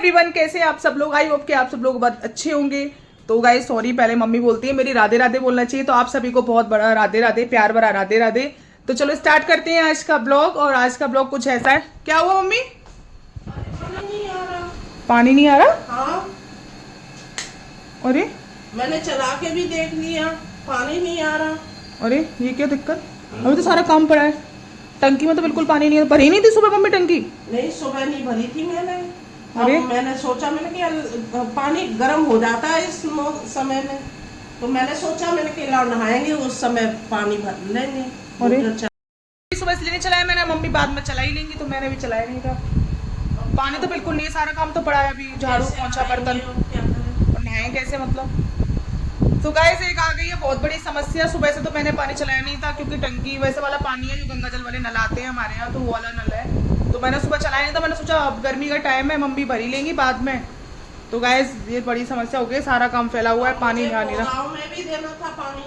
Everyone, कैसे आप सब लोग? आई होप कि आप सब लोग बहुत अच्छे होंगे। तो गाइस सॉरी, पहले मम्मी बोलती है मेरी राधे राधे बोलना चाहिए, तो आप सभी को बहुत बड़ा राधे राधे, प्यार भरा राधे राधे। तो चलो स्टार्ट करते हैं आज का ब्लॉग। और आज का ब्लॉग कुछ ऐसा है। क्या हुआ मम्मी? पानी नहीं आ रहा। पानी नहीं आ रहा? हाँ, अरे मैंने चला के भी देख लिया, पानी नहीं आ रहा। अरे ये क्या दिक्कत? अभी तो सारा काम पड़ा है। टंकी में तो बिल्कुल पानी नहीं है। भरी नहीं थी सुबह मम्मी टंकी? नहीं, सुबह नहीं भरी थी मैंने। अरे? अब मैंने सोचा, मैंने कि पानी गर्म हो जाता है इस समय में, तो मैंने सोचा, मैंने कि लाओ नहाएंगे उस समय पानी भर लेंगे। अरे? मोटर चला। सुबह इसलिए नहीं चलाया मैंने, मम्मी बाद में चला ही लेंगी, तो मैंने भी चलाया नहीं था। पानी तो बिल्कुल नहीं है, सारा काम तो पड़ा है अभी, झाड़ू पोंछा बर्तन। क्या करें? और नहाएं कैसे मतलब? तो गाइस एक आ गई है बहुत बड़ी समस्या। सुबह से तो मैंने पानी चलाया नहीं था, क्योंकि टंकी वैसे वाला पानी है जो गंगा जल वाले नल आते हैं हमारे यहाँ, तो वो वाला नल है। तो मैंने सुबह चलाया नहीं था। मैंने सोचा अब गर्मी का टाइम है, मम्मी भरी लेंगी बाद में। तो गाइस ये बड़ी समस्या हो गई, सारा काम फैला हुआ है, पानी आ नहीं रहा। गाँव में भी देना था पानी,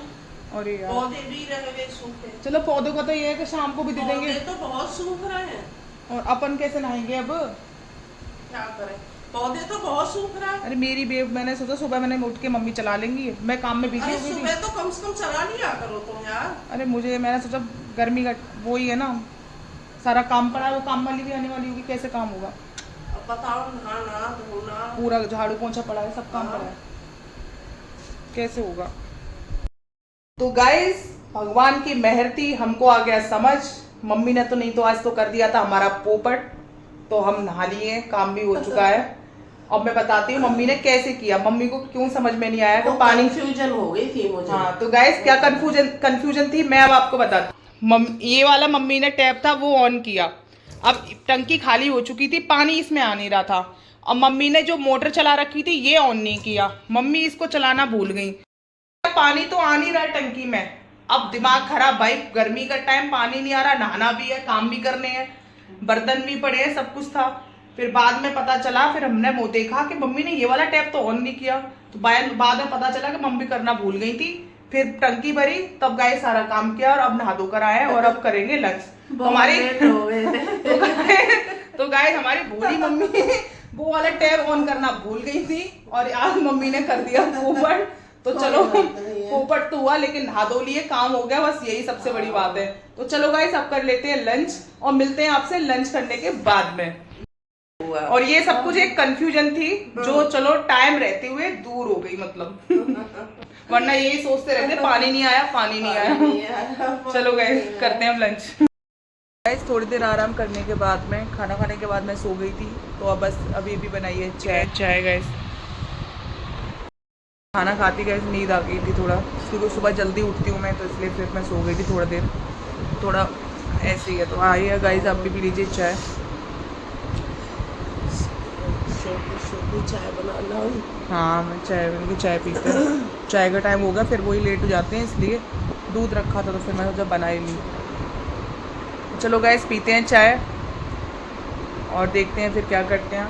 अरे यार, पौधे भी रह गए सूखे। चलो पौधों का तो ये है कि शाम को भी दे देंगे। पौधे तो बहुत सूख रहे हैं। और अपन कैसे नहाएंगे अब? क्या करें, पौधे तो बहुत सूख रहा है। अरे मेरी बेब, मैंने सोचा सुबह मैंने उठ के मम्मी चला लेंगी, मैं काम में बिजी अरे हो गई थी। सुबह तो कम से कम चला लिया करो तुम यार। अरे मैंने सोचा गर्मी का वो ही है ना, सारा काम पड़ा है, वो काम वाली भी आने वाली होगी, कैसे काम होगा? अब बताओ, नहाना धोना। पूरा झाड़ू पोंछा पड़ा है, सब काम पड़ा है, कैसे होगा? तो गाइस भगवान की मेहर थी, हमको आ गया समझ। मम्मी ने तो नहीं, तो आज तो कर दिया था हमारा पोपट। तो हम नहा लिए, काम भी हो चुका है। अब मैं बताती हूँ मम्मी ने कैसे किया। मम्मी को क्यों समझ में नहीं आया कि पानी। कंफ्यूजन हो गई थी मुझे। हाँ तो गाइस क्या कंफ्यूजन थी, मैं अब आपको बताती। ये वाला मम्मी ने टैप था वो ऑन किया। अब टंकी खाली हो चुकी थी, पानी इसमें आ नहीं रहा था। और मम्मी ने जो मोटर चला रखी थी ये ऑन नहीं किया, मम्मी इसको चलाना भूल गई। पानी तो आ नहीं रहा है टंकी में। अब दिमाग खराब भाई, गर्मी का टाइम, पानी नहीं आ रहा, नहाना भी है, काम भी करने हैं, बर्तन भी पड़े हैं, सब कुछ था। फिर बाद में पता चला, फिर हमने वो देखा कि मम्मी ने ये वाला टैप तो ऑन नहीं किया। तो बाद में पता चला कि मम्मी करना भूल गई थी। फिर टंकी भरी, तब गाइस सारा काम किया, और अब नहा धोकर आए और अब करेंगे लंच। तो हमारी तो गाइस हमारी भोली मम्मी वो वाला टैप ऑन करना भूल गई थी, और आज मम्मी ने कर दिया पोपट। तो चलो पोपट तो हुआ, लेकिन नहा धो लिए, काम हो गया, बस यही सबसे बड़ी बात है। तो चलो गाइस अब कर लेते हैं लंच, और मिलते हैं आपसे लंच करने के बाद में। और ये सब कुछ एक कंफ्यूजन थी, जो चलो टाइम रहते हुए दूर हो गई मतलब वरना यही सोचते रहते पानी नहीं आया, पानी नहीं आया। चलो गाइस करते हैं अब लंच। गाइस थोड़ी देर आराम करने के बाद में, खाना खाने के बाद मैं सो गई थी। तो अब बस अभी भी बनाई है चाय गाइस। खाना खाती गाइस नींद आ गई थी थोड़ा, क्योंकि सुबह जल्दी उठती हूँ मैं, तो इसलिए फिर मैं सो गई थी थोड़ा देर, थोड़ा ऐसे ही है। तो आइए गाइस आप भी पी लीजिए चाय। चाय बनाना। हाँ मैं चाय पीते हैं। चाय का टाइम हो गया, फिर वही लेट हो जाते हैं, इसलिए दूध रखा था तो फिर मैं सोचा बना ही ली। चलो गाइस पीते हैं चाय और देखते हैं फिर क्या करते हैं।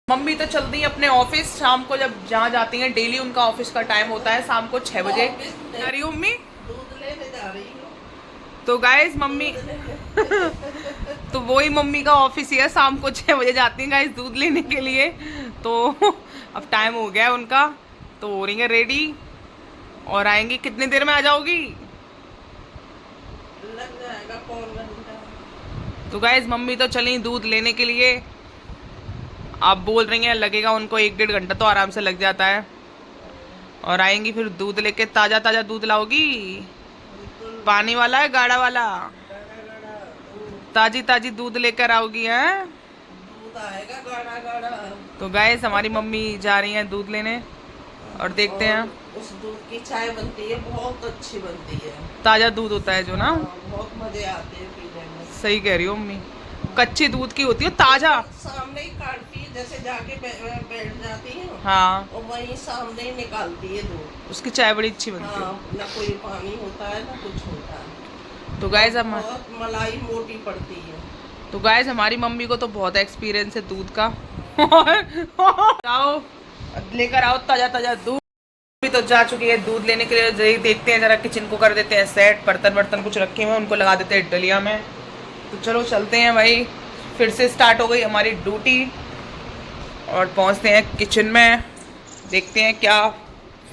मम्मी तो चलती है अपने ऑफिस, शाम को जब जहाँ जाती हैं, डेली उनका ऑफिस का टाइम होता है शाम को 6 बजे। जा रही हूँ मम्मी, दूध लेने जा रही हूँ। तो गाइस मम्मी तो वही मम्मी का ऑफिस ही है, शाम को 6 बजे जाती हैं गाइस दूध लेने के लिए। तो अब टाइम हो गया है उनका, तो हो रही है रेडी और आएंगी। कितनी देर में आ जाओगी? लग जाएगा पौन घंटा। तो गाइस मम्मी तो चली दूध लेने के लिए। आप बोल रही हैं लगेगा उनको 1-1.5 घंटा, तो आराम से लग जाता है। और आएंगी फिर दूध लेके, ताज़ा ताज़ा दूध लाओगी? पानी वाला है गाढ़ा वाला? ताजी ताजी दूध लेकर आओगी हैं? दूध आएगा गाढ़ा गाढ़ा। तो गाइस हमारी मम्मी जा रही हैं दूध लेने, और देखते हैं। उस दूध की चाय बनती है, बहुत अच्छी बनती है। ताज़ा दूध होता है जो ना, बहुत मजे आते हैं पीने में। सही कह रही हो मम्मी, कच्ची दूध की होती है ताज़ा। सामने ही काटती है, जैसे जाके बैठ जाती है, हाँ और वहीं सामने ही निकालती है दूध। उसकी चाय बड़ी अच्छी बनती है। हाँ, ना कोई पानी होता है ना कुछ होता है। तो गाइस हम बहुत मलाई मोटी पड़ती है। तो गाइस हमारी मम्मी को तो बहुत एक्सपीरियंस है दूध का। जाओ लेकर आओ ताज़ा ताज़ा दूध। मम्मी तो जा चुकी है दूध लेने के लिए। देखते हैं जरा, किचन को कर देते हैं सेट, बर्तन कुछ रखे हुए हैं उनको लगा देते हैं डलिया में। तो चलो चलते हैं भाई, फिर से स्टार्ट हो गई हमारी ड्यूटी और पहुंचते हैं किचन में, देखते हैं क्या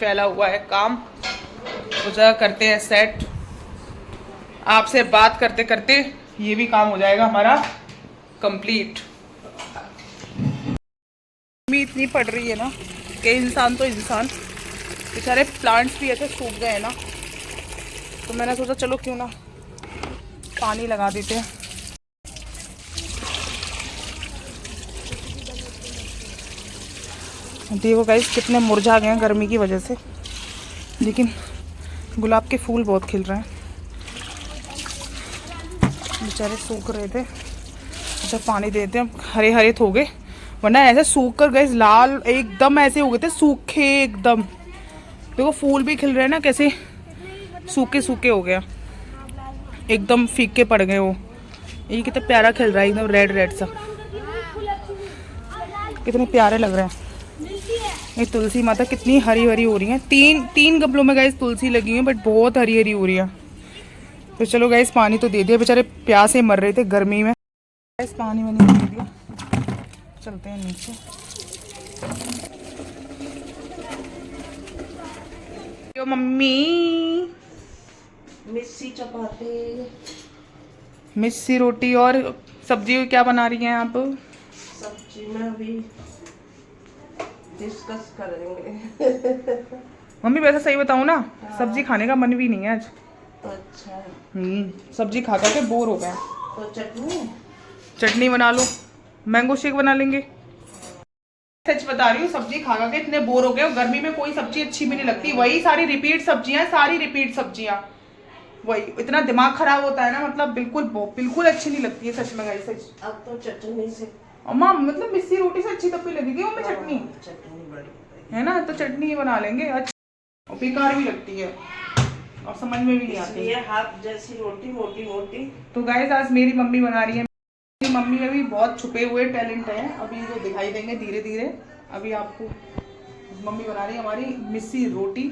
फैला हुआ है काम, वो जगह करते हैं सेट। आपसे बात करते करते ये भी काम हो जाएगा हमारा कंप्लीट। गर्मी इतनी पड़ रही है ना कि इंसान बेचारे प्लांट्स भी ऐसे सूख गए हैं ना, तो मैंने सोचा चलो क्यों ना पानी लगा देते हैं। देखो गाइस कितने मुरझा गए हैं गर्मी की वजह से, लेकिन गुलाब के फूल बहुत खिल रहे हैं। बेचारे सूख रहे थे, अच्छा पानी देते हैं, हरे हरे हो गए, वरना ऐसे सूख कर गए लाल एकदम ऐसे हो गए थे, सूखे एकदम। देखो फूल भी खिल रहे हैं ना, कैसे सूखे सूखे हो गया, एकदम फीके पड़ गए वो। ये कितना प्यारा खिल रहा है, एकदम रेड रेड सा, कितने प्यारे लग रहे हैं। ये तुलसी माता कितनी हरी हरी हो रही है, तीन गमलों में गाइस तुलसी लगी है, बट बहुत हरी हरी हो रही है। तो चलो गाइस पानी तो दे दिया, बेचारे प्यास से मर रहे थे गर्मी में। गाइस पानी मैंने दे दिया, चलते हैं नीचे। यो मम्मी मिस्सी चपाती, मिस्सी रोटी और सब्जी क्या बना रही हैं आप? सब्जी में अभी डिस्कस करेंगे। मम्मी वैसे सही बताऊँ ना, सब्जी खाने का मन भी नहीं है आज। अच्छा सब्जी खा खा के बोर हो गया। तो चटनी बना लो, मैंगो शेक बना लेंगे। सच बता रही हूँ, सब्जी खा खा के इतने बोर हो गए, और गर्मी में कोई सब्जी अच्छी भी नहीं लगती, वही सारी रिपीट सब्जियां, वही इतना दिमाग खराब होता है ना, मतलब बिल्कुल अच्छी नहीं लगती है सच में गाइस। सच अब तो चटनी से अम्मा, मतलब मिस्सी रोटी से अच्छी तब भी लगेगी वो में चटनी बड़ी है ना, तो चटनी ही बना लेंगे। अच्छा, और बेकार भी लगती है और समझ में भी नहीं आती है, हाथ जैसी रोटी मोटी मोटी। तो गाइस आज मेरी मम्मी बना रही है। मेरी मम्मी में भी बहुत छुपे हुए टैलेंट है, अभी जो दिखाई देंगे धीरे धीरे। अभी आपको मम्मी बना रही है हमारी मिस्सी रोटी,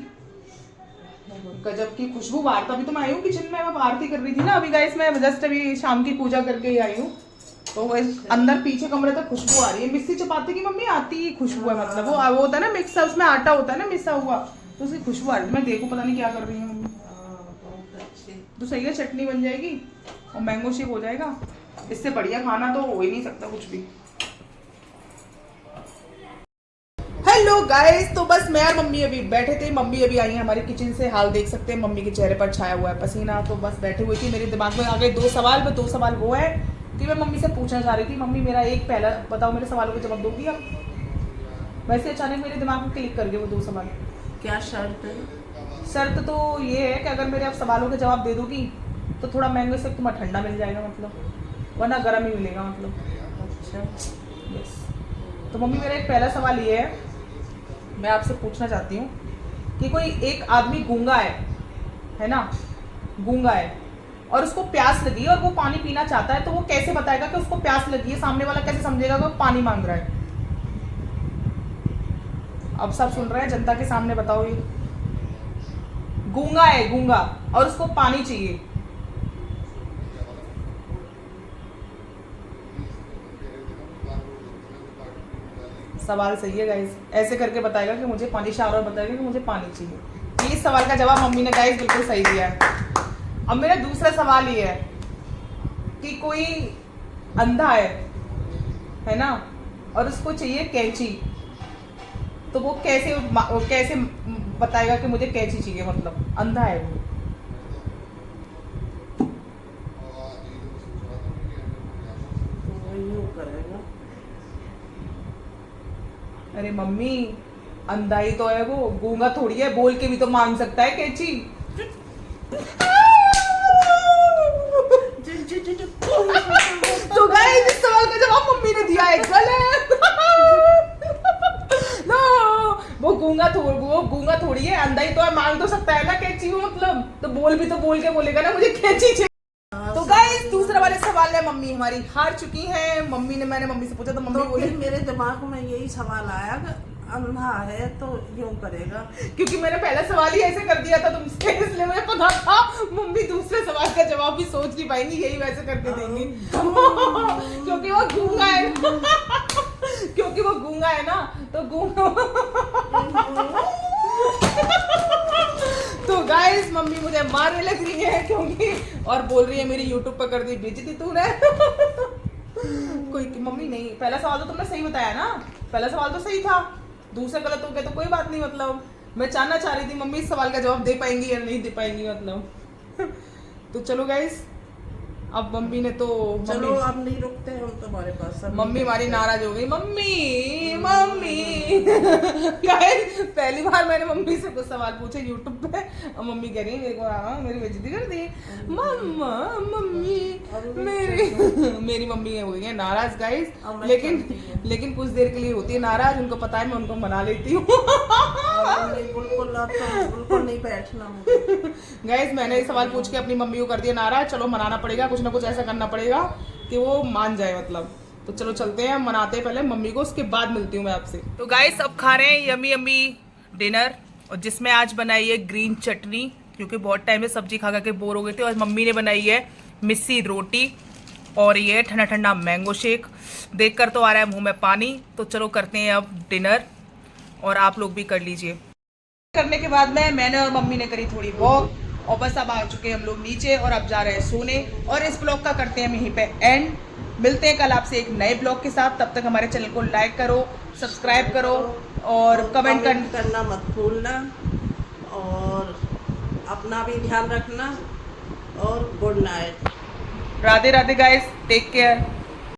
गजब की खुशबू बाहर। तभी तो मैं आई हूँ किचन में, मैं आरती कर रही थी ना अभी गाइस, मैं जस्ट अभी शाम की पूजा करके ही आई हूँ, तो अंदर पीछे कमरे तक खुशबू आ रही है। मिस्सी चपाती की मम्मी आती ही खुशबू है, मतलब वो होता है ना मिक्स, उसमें आटा होता है ना मिसा हुआ, तो उसकी खुशबू आ रही है। मैं देखूँ पता नहीं क्या कर रही है मम्मी। तो सही है, चटनी बन जाएगी और मैंगो शेक हो जाएगा, इससे बढ़िया खाना तो हो ही नहीं सकता कुछ भी। हेलो गाइस, तो बस मैं और मम्मी अभी बैठे थे, मम्मी अभी आई है हमारे किचन से, हाल देख सकते हैं मम्मी के चेहरे पर छाया हुआ है पसीना। तो बस बैठे हुए थी, मेरे दिमाग में आ गए दो सवाल वो है कि मैं मम्मी से पूछना चाह रही थी, मम्मी मेरा एक पहला बताओ, मेरे सवालों के जवाब दोगी आप? वैसे अचानक मेरे दिमाग में क्लिक कर गए वो दो सवाल। क्या शर्त है? शर्त तो ये है कि अगर मेरे आप सवालों के जवाब दे दोगी तो थोड़ा मैंगो शेक तुम्हें ठंडा मिल जाएगा, मतलब वरना गर्म ही मिलेगा, मतलब। अच्छा यस। तो मम्मी मेरा एक पहला सवाल ये है, मैं आपसे पूछना चाहती हूँ कि कोई एक आदमी गूंगा है ना, गूंगा है और उसको प्यास लगी है और वो पानी पीना चाहता है, तो वो कैसे बताएगा कि उसको प्यास लगी है? सामने वाला कैसे समझेगा कि वो पानी मांग रहा है? अब सब सुन रहे हैं, जनता के सामने बताओ। ये गूंगा और उसको पानी चाहिए, सवाल सही है गाइस, ऐसे करके बताएगा कि मुझे पानी, शावर बताएगा कि मुझे पानी चाहिए। इस सवाल का जवाब मम्मी ने गाइस बिल्कुल सही दिया है। अब मेरा दूसरा सवाल ये है कि कोई अंधा है ना, और उसको चाहिए कैंची, तो वो कैसे बताएगा कि मुझे कैंची चाहिए? मतलब अंधा है वो। करेगा। अरे मम्मी, अंधा ही तो है वो, गूंगा थोड़ी है, बोल के भी तो मांग सकता है कैंची। तो गाइस इस सवाल का जवाब मम्मी ने दिया है गलत। नो, वो गूंगा थोड़ी है, अंधा ही तो है, मांग तो सकता है ना कैंची वो, मतलब तो बोल के बोलेगा ना मुझे कैंची चाहिए। तो गाइस दूसरा वाले सवाल में मम्मी हमारी हार चुकी है। मैंने मम्मी से पूछा तो मम्मी बोली, मेरे दिमाग में यही सवाल आया कि अंधा है तो यूं करेगा। क्योंकि मैंने पहला सवाल ही ऐसे कर दिया था तुमसे, इसलिए मुझे पता था मम्मी दूसरे सवाल का जवाब भी सोच नहीं पाएंगी, यही वैसे करके देंगी। क्योंकि वो गूंगा है क्योंकि वो गूंगा है ना, तो गूंगा तो गाइस मम्मी मुझे मारने लग रही है क्योंकि, और बोल रही है मेरी यूट्यूब पर कर दी बेइज्जती तूने। कोई मम्मी नहीं, पहला सवाल तो तुमने सही बताया ना, पहला सवाल तो सही था, दूसरा गलत हो गया तो कोई बात नहीं। मतलब मैं जानना चाह रही थी मम्मी इस सवाल का जवाब दे पाएंगी या नहीं दे पाएंगी मतलब। तो चलो गाइस, अब मम्मी ने तो चलो अब नहीं रुकते हम तुम्हारे पास। मम्मी हमारी नाराज हो गई। मम्मी मम्मी गाइस पहली बार मैंने मम्मी से कुछ सवाल पूछे यूट्यूब पे और मम्मी कह रही है मेरी बेइज्जती कर दी मम्मा मम्मी मेरी मम्मी हो गई है नाराज गाइस। लेकिन कुछ देर के लिए होती है नाराज, उनको पता है मैं उनको मना लेती हूँ। बिल्कुल नहीं बैठना। गाइस मैंने ये सवाल पूछ के अपनी मम्मी को कर दिया नाराज, चलो मनाना पड़ेगा, कुछ ना कुछ ऐसा करना पड़ेगा कि वो मान जाए मतलब। तो चलो चलते हैं, मनाते हैं पहले मम्मी को, उसके बाद मिलती हूँ मैं आपसे। तो गाइस अब खा रहे हैं यमी यमी डिनर, और जिसमें आज बनाई है ग्रीन चटनी, क्योंकि बहुत टाइम में सब्जी खा के बोर हो गए थे, और मम्मी ने बनाई है मिस्सी रोटी, और ये ठंडा ठंडा मैंगो शेक। देखकर तो आ रहा है मुंह में पानी। तो चलो करते हैं अब डिनर, और आप लोग भी कर लीजिए। करने के बाद में मैंने और मम्मी ने करी थोड़ी वॉक, और बस अब आ चुके हैं हम लोग नीचे, और अब जा रहे हैं सोने। और इस ब्लॉग का करते हैं यहीं पे एंड। मिलते हैं कल आपसे एक नए ब्लॉग के साथ, तब तक हमारे चैनल को लाइक करो, सब्सक्राइब करो और कमेंट करना मत भूलना, और अपना भी ध्यान रखना, और good night. Radhe Radhe guys, take care.